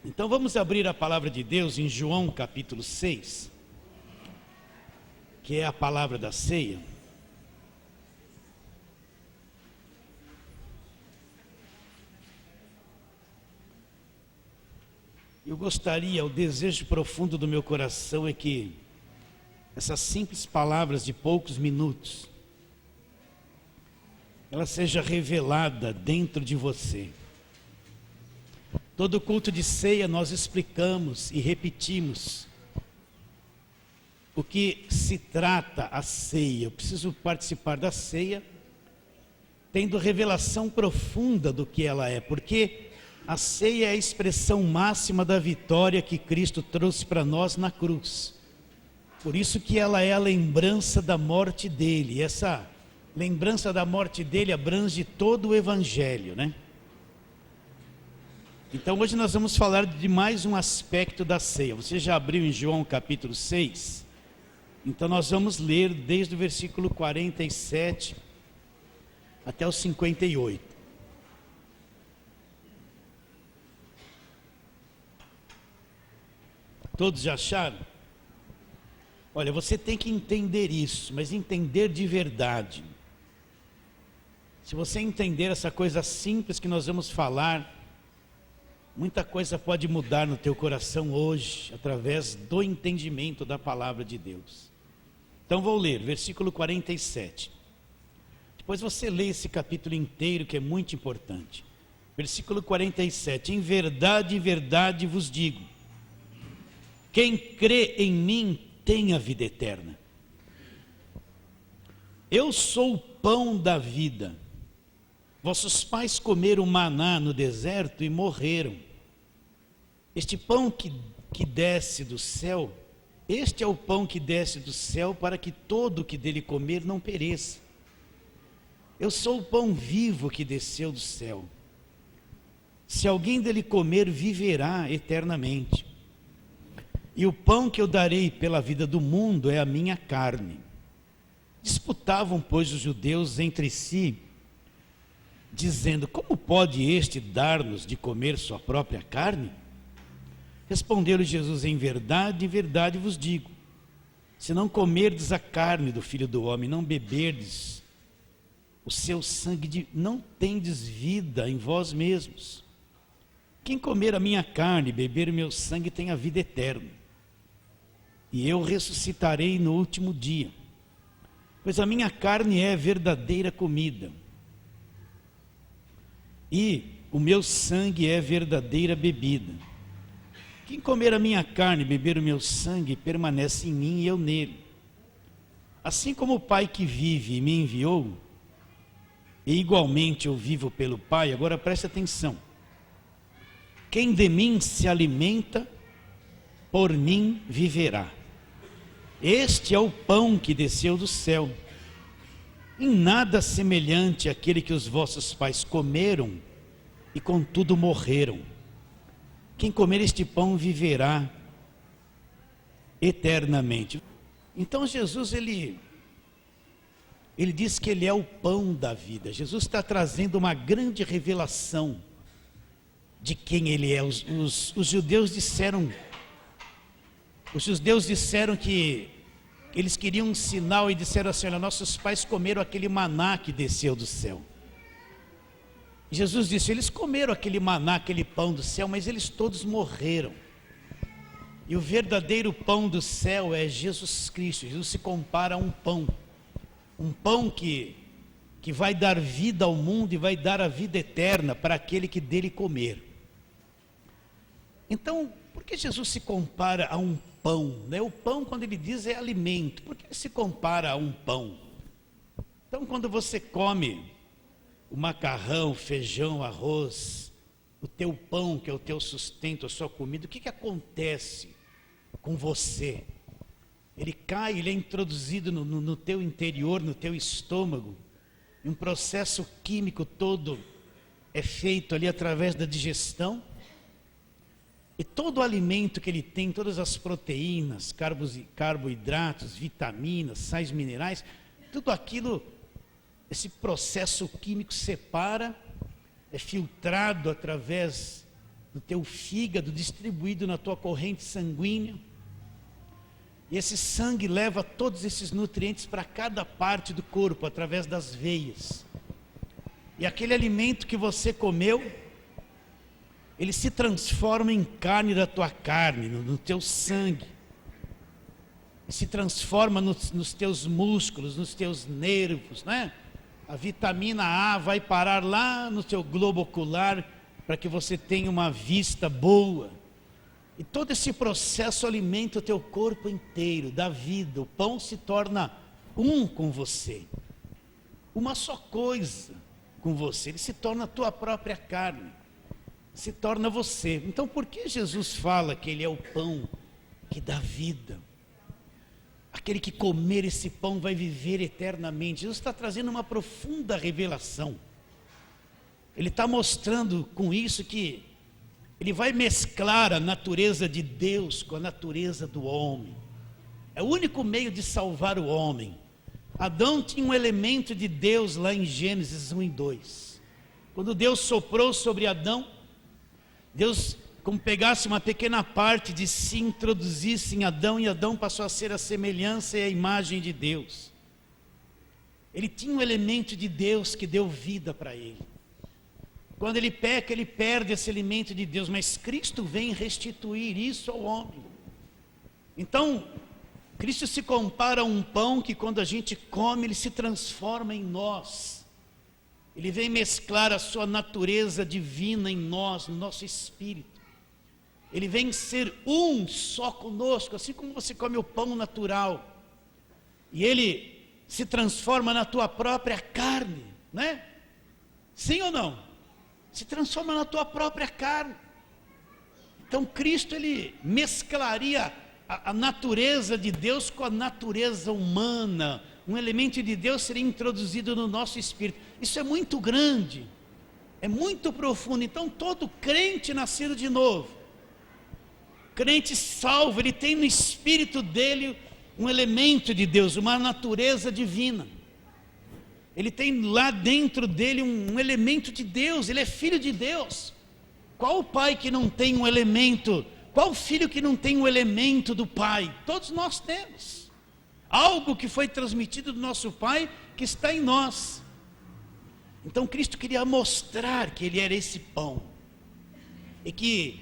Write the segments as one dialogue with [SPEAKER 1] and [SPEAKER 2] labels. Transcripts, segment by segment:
[SPEAKER 1] Então vamos abrir a palavra de Deus em João capítulo 6, que é a palavra da ceia. Eu gostaria, o desejo profundo do meu coração é que essas simples palavras de poucos minutos, ela seja revelada dentro de você. Todo culto de ceia nós explicamos e repetimos o que se trata a ceia. Eu preciso participar da ceia tendo revelação profunda do que ela é, porque a ceia é a expressão máxima da vitória que Cristo trouxe para nós na cruz. Por isso que ela é a lembrança da morte dele. E essa lembrança da morte dele abrange todo o evangelho, né? Então hoje nós vamos falar de mais um aspecto da ceia. Você já abriu em João capítulo 6? Então nós vamos ler desde o versículo 47 até o 58. Todos já acharam? Olha, você tem que entender isso, mas entender de verdade. Se você entender essa coisa simples que nós vamos falar, muita coisa pode mudar no teu coração hoje, através do entendimento da palavra de Deus. Então vou ler, versículo 47. Depois você lê esse capítulo inteiro, que é muito importante. Versículo 47. Em verdade vos digo, quem crê em mim tem a vida eterna. Eu sou o pão da vida. Vossos pais comeram maná no deserto e morreram. Este pão que desce do céu, este é o pão que desce do céu para que todo o que dele comer não pereça. Eu sou o pão vivo que desceu do céu. Se alguém dele comer, viverá eternamente. E o pão que eu darei pela vida do mundo é a minha carne. Disputavam, pois, os judeus entre si, dizendo, como pode este dar-nos de comer sua própria carne? Respondeu-lhe Jesus, em verdade vos digo, se não comerdes a carne do Filho do Homem, não beberdes o seu sangue, não tendes vida em vós mesmos. Quem comer a minha carne e beber o meu sangue tem a vida eterna, e eu ressuscitarei no último dia, pois a minha carne é verdadeira comida, e o meu sangue é verdadeira bebida. Quem comer a minha carne e beber o meu sangue permanece em mim e eu nele. Assim como o Pai que vive e me enviou, e igualmente eu vivo pelo Pai. Agora preste atenção. Quem de mim se alimenta, por mim viverá. Este é o pão que desceu do céu. Em nada semelhante àquele que os vossos pais comeram e contudo morreram. Quem comer este pão viverá eternamente. Então Jesus, ele diz que ele é o pão da vida. Jesus está trazendo uma grande revelação de quem ele é. Os judeus disseram que eles queriam um sinal e disseram assim, olha, nossos pais comeram aquele maná que desceu do céu. Jesus disse, eles comeram aquele maná, aquele pão do céu, mas eles todos morreram. E o verdadeiro pão do céu é Jesus Cristo. Jesus se compara a um pão que vai dar vida ao mundo e vai dar a vida eterna para aquele que dele comer. Então, por que Jesus se compara a um pão? Né? O pão, quando ele diz, é alimento. Por que ele se compara a um pão? Então, quando você come o macarrão, o feijão, o arroz, o teu pão, que é o teu sustento, a sua comida, o que acontece com você? Ele cai, ele é introduzido no teu interior, no teu estômago, e um processo químico todo é feito ali através da digestão, e todo o alimento que ele tem, todas as proteínas, carboidratos, vitaminas, sais minerais, tudo aquilo, esse processo químico separa, é filtrado através no teu fígado, distribuído na tua corrente sanguínea. E esse sangue leva todos esses nutrientes para cada parte do corpo, através das veias. E aquele alimento que você comeu, ele se transforma em carne da tua carne, no teu sangue. E se transforma nos teus músculos, nos teus nervos, né? A vitamina A vai parar lá no teu globo ocular, para que você tenha uma vista boa. E todo esse processo alimenta o teu corpo inteiro, da vida. O pão se torna um com você, uma só coisa com você. Ele se torna a tua própria carne, se torna você. Então por que Jesus fala que Ele é o pão que dá vida? Aquele que comer esse pão vai viver eternamente. Jesus está trazendo uma profunda revelação. Ele está mostrando com isso que Ele vai mesclar a natureza de Deus com a natureza do homem. É o único meio de salvar o homem. Adão tinha um elemento de Deus lá em Gênesis 1 e 2. Quando Deus soprou sobre Adão, Deus, como pegasse uma pequena parte de si, introduzisse em Adão, e Adão passou a ser a semelhança e a imagem de Deus. Ele tinha um elemento de Deus que deu vida para ele. Quando ele peca, ele perde esse alimento de Deus, mas Cristo vem restituir isso ao homem. Então, Cristo se compara a um pão que quando a gente come, ele se transforma em nós. Ele vem mesclar a sua natureza divina em nós, no nosso espírito. Ele vem ser um só conosco, assim como você come o pão natural. E ele se transforma na tua própria carne, né? Sim ou não? Se transforma na tua própria carne. Então Cristo, ele mesclaria a natureza de Deus com a natureza humana. Um elemento de Deus seria introduzido no nosso espírito. Isso é muito grande, é muito profundo. Então todo crente nascido de novo, crente salvo, ele tem no espírito dele um elemento de Deus, uma natureza divina. Ele tem lá dentro dele um elemento de Deus, ele é filho de Deus. Qual pai que não tem um elemento? Qual filho que não tem um elemento do pai? Todos nós temos algo que foi transmitido do nosso pai, que está em nós. Então Cristo queria mostrar que Ele era esse pão, e que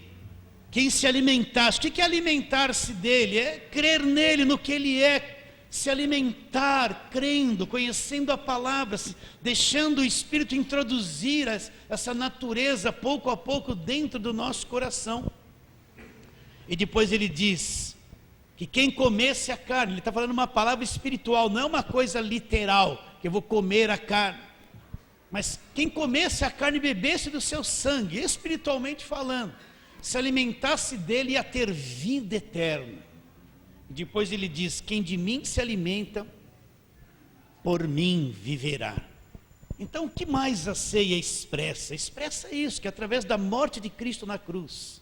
[SPEAKER 1] quem se alimentasse, o que é alimentar-se dele? É crer nele, no que Ele é. Se alimentar, crendo, conhecendo a palavra, deixando o Espírito introduzir essa natureza pouco a pouco dentro do nosso coração. E depois ele diz que quem comesse a carne, ele está falando uma palavra espiritual, não é uma coisa literal, que eu vou comer a carne. Mas quem comesse a carne e bebesse do seu sangue, espiritualmente falando, se alimentasse dele, ia ter vida eterna. Depois ele diz: quem de mim se alimenta, por mim viverá. Então o que mais a ceia expressa? Expressa isso, que através da morte de Cristo na cruz,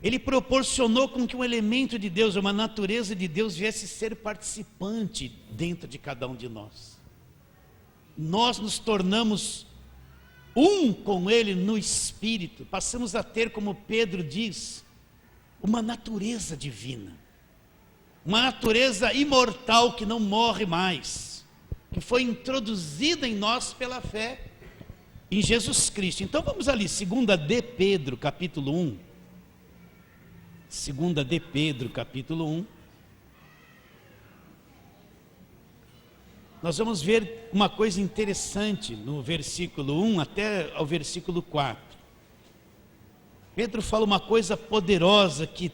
[SPEAKER 1] Ele proporcionou com que um elemento de Deus, uma natureza de Deus, viesse ser participante dentro de cada um de nós. Nós nos tornamos um com Ele no Espírito, passamos a ter, como Pedro diz, uma natureza divina, uma natureza imortal que não morre mais, que foi introduzida em nós pela fé em Jesus Cristo. Então vamos ali, 2 de Pedro, capítulo 1. 2 de Pedro, capítulo 1. Nós vamos ver uma coisa interessante no versículo 1 até ao versículo 4. Pedro fala uma coisa poderosa que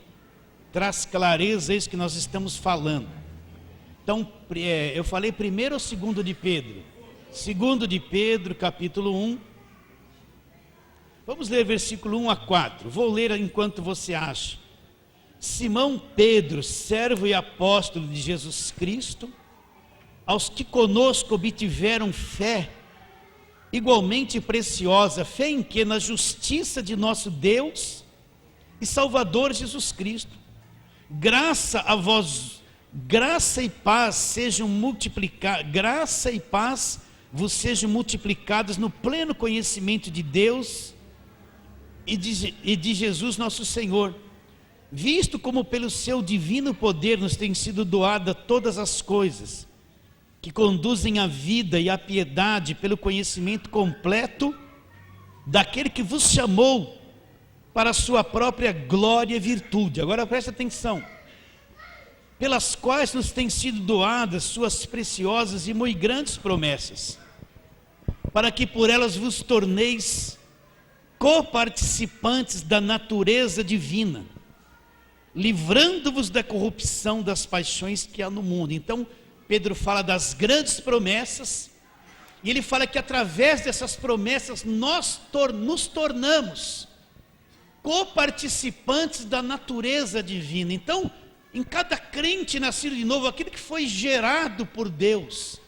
[SPEAKER 1] traz clareza a isso que nós estamos falando. Então, eu falei primeiro ou segundo de Pedro? 2 de Pedro, capítulo 1. Vamos ler versículo 1 a 4. Vou ler enquanto você acha. Simão Pedro, servo e apóstolo de Jesus Cristo, aos que conosco obtiveram fé, igualmente preciosa, fé em que? Na justiça de nosso Deus e Salvador Jesus Cristo. Graça a vós, graça e paz sejam multiplicadas, graça e paz vos sejam multiplicadas no pleno conhecimento de Deus e de Jesus nosso Senhor, visto como pelo seu divino poder nos têm sido doadas todas as coisas, que conduzem à vida e à piedade pelo conhecimento completo daquele que vos chamou para a sua própria glória e virtude. Agora preste atenção. Pelas quais nos têm sido doadas suas preciosas e muito grandes promessas, para que por elas vos torneis coparticipantes da natureza divina, livrando-vos da corrupção das paixões que há no mundo. Então, Pedro fala das grandes promessas, e ele fala que através dessas promessas nós nos tornamos coparticipantes da natureza divina. Então, em cada crente nascido de novo, aquele que foi gerado por Deus,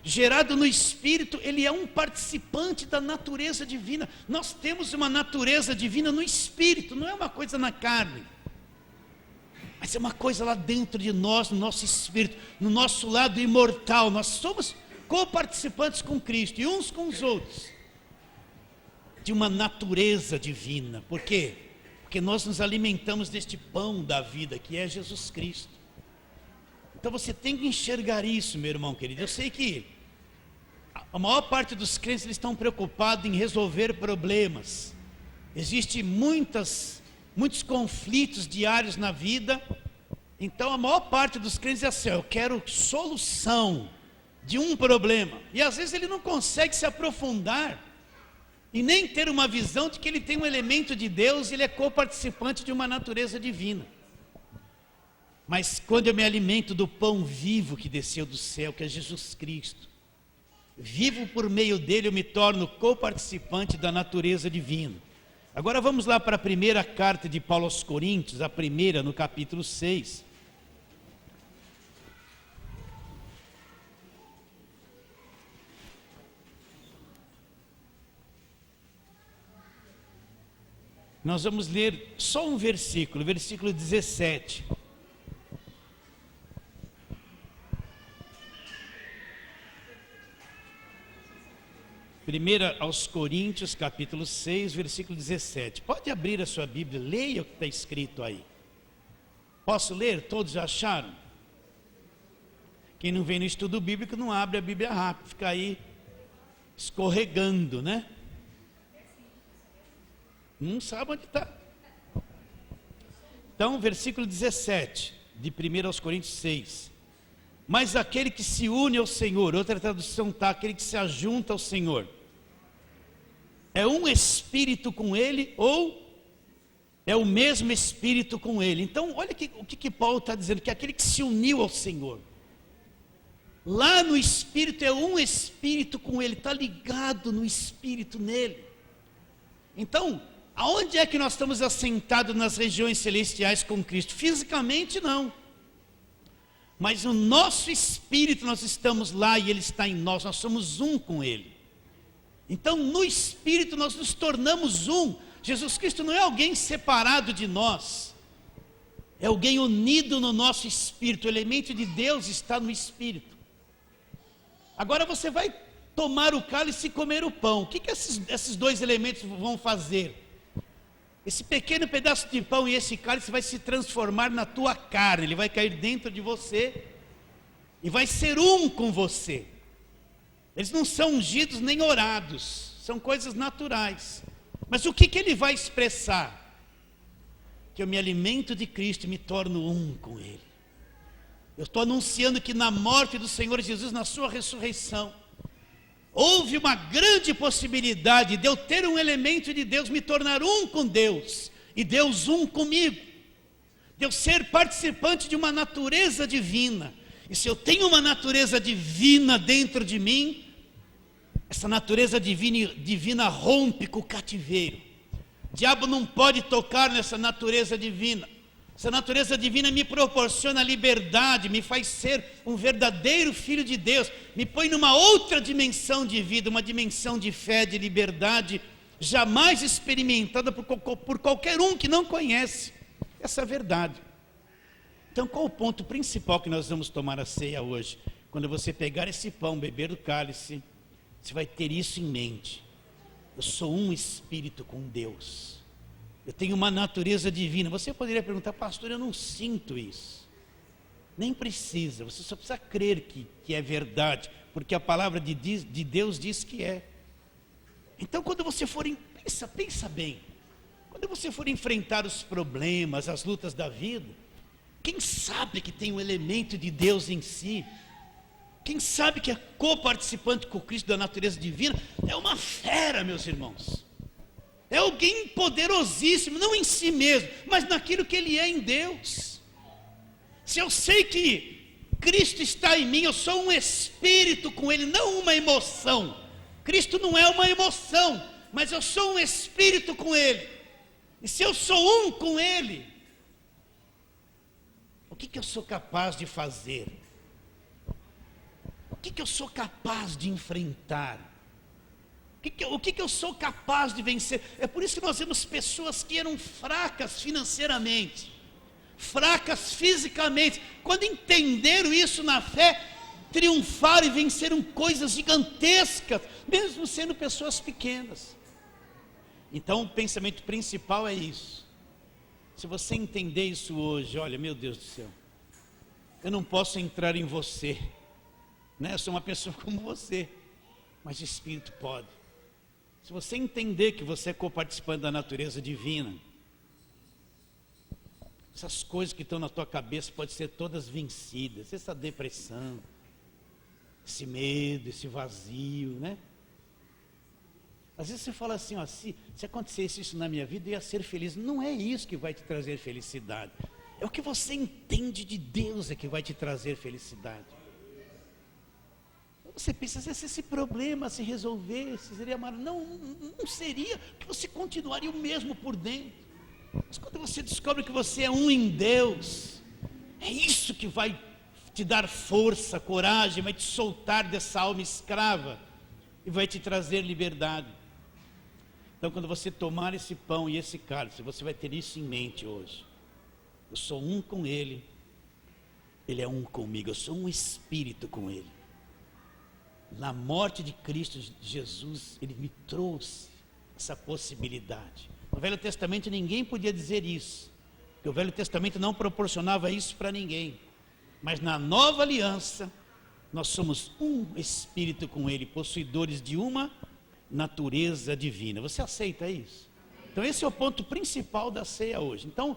[SPEAKER 1] gerado no Espírito, ele é um participante da natureza divina. Nós temos uma natureza divina no Espírito, não é uma coisa na carne, mas é uma coisa lá dentro de nós, no nosso Espírito, no nosso lado imortal. Nós somos coparticipantes com Cristo e uns com os outros de uma natureza divina. Por quê? Porque nós nos alimentamos deste pão da vida, que é Jesus Cristo. Então você tem que enxergar isso, meu irmão querido. Eu sei que a maior parte dos crentes eles estão preocupados em resolver problemas. Existem muitos conflitos diários na vida. Então a maior parte dos crentes é assim: eu quero solução de um problema. E às vezes ele não consegue se aprofundar e nem ter uma visão de que ele tem um elemento de Deus e ele é coparticipante de uma natureza divina. Mas quando eu me alimento do pão vivo que desceu do céu, que é Jesus Cristo, vivo por meio dele, eu me torno coparticipante da natureza divina. Agora vamos lá para a primeira carta de Paulo aos Coríntios, a primeira, no capítulo 6. Nós vamos ler só um versículo, versículo 17. Primeira aos Coríntios, capítulo 6, versículo 17. Pode abrir a sua Bíblia, leia o que está escrito aí. Posso ler? Todos já acharam? Quem não vem no estudo bíblico não abre a Bíblia rápido, fica aí escorregando, né? Não sabe onde está. Então, versículo 17, de 1 aos Coríntios 6. Mas aquele que se une ao Senhor, outra tradução está, aquele que se ajunta ao Senhor, é um espírito com ele, ou é o mesmo espírito com ele. Então, olha o que Paulo está dizendo, que aquele que se uniu ao Senhor, lá no espírito é um espírito com ele, está ligado no espírito nele. Então, aonde é que nós estamos assentados nas regiões celestiais com Cristo? Fisicamente não, mas no nosso espírito nós estamos lá e ele está em nós, nós somos um com ele. Então no espírito nós nos tornamos um. Jesus Cristo não é alguém separado de nós, é alguém unido no nosso espírito. O elemento de Deus está no espírito. Agora você vai tomar o cálice e comer o pão. O que esses dois elementos vão fazer? Esse pequeno pedaço de pão e esse cálice vai se transformar na tua carne, ele vai cair dentro de você e vai ser um com você. Eles não são ungidos nem orados, são coisas naturais. Mas o que ele vai expressar? Que eu me alimento de Cristo e me torno um com ele. Eu estou anunciando que na morte do Senhor Jesus, na sua ressurreição, houve uma grande possibilidade de eu ter um elemento de Deus, me tornar um com Deus, e Deus um comigo, de eu ser participante de uma natureza divina. E se eu tenho uma natureza divina dentro de mim, essa natureza divina rompe com o cativeiro. O diabo não pode tocar nessa natureza divina. Essa natureza divina me proporciona liberdade, me faz ser um verdadeiro filho de Deus, me põe numa outra dimensão de vida, uma dimensão de fé, de liberdade, jamais experimentada por qualquer um que não conhece essa verdade. Então qual o ponto principal que nós vamos tomar a ceia hoje? Quando você pegar esse pão, beber do cálice, você vai ter isso em mente. Eu sou um espírito com Deus. Eu tenho uma natureza divina. Você poderia perguntar, pastor, eu não sinto isso. Nem precisa, você só precisa crer que é verdade, porque a palavra de Deus diz que é. Então quando você for, pensa bem, quando você for enfrentar os problemas, as lutas da vida, quem sabe que tem um elemento de Deus em si, quem sabe que é coparticipante com Cristo da natureza divina, é uma fera, meus irmãos. É alguém poderosíssimo, não em si mesmo, mas naquilo que ele é em Deus. Se eu sei que Cristo está em mim, eu sou um espírito com ele, não uma emoção. Cristo não é uma emoção, mas eu sou um espírito com ele. E se eu sou um com ele, o que eu sou capaz de fazer? O que eu sou capaz de enfrentar? O que eu sou capaz de vencer? É por isso que nós vemos pessoas que eram fracas financeiramente, fracas fisicamente, quando entenderam isso na fé, triunfaram e venceram coisas gigantescas, mesmo sendo pessoas pequenas. Então o pensamento principal é isso. Se você entender isso hoje, olha, meu Deus do céu, eu não posso entrar em você, né? Eu sou uma pessoa como você, mas o Espírito pode. Se você entender que você é coparticipante da natureza divina, essas coisas que estão na tua cabeça podem ser todas vencidas. Essa depressão, esse medo, esse vazio, né? Às vezes você fala assim, ó, se acontecesse isso na minha vida, eu ia ser feliz. Não é isso que vai te trazer felicidade. É o que você entende de Deus é que vai te trazer felicidade. Você pensa, se esse problema se resolvesse, seria maravilhoso. Não seria, porque você continuaria o mesmo por dentro. Mas quando você descobre que você é um em Deus, é isso que vai te dar força, coragem, vai te soltar dessa alma escrava e vai te trazer liberdade. Então quando você tomar esse pão e esse cálice, você vai ter isso em mente hoje. Eu sou um com Ele, Ele é um comigo, eu sou um espírito com Ele. Na morte de Cristo Jesus, Ele me trouxe essa possibilidade. No Velho Testamento ninguém podia dizer isso, porque o Velho Testamento não proporcionava isso para ninguém. Mas na nova aliança, nós somos um espírito com Ele, possuidores de uma natureza divina. Você aceita isso? Então esse é o ponto principal da ceia hoje. Então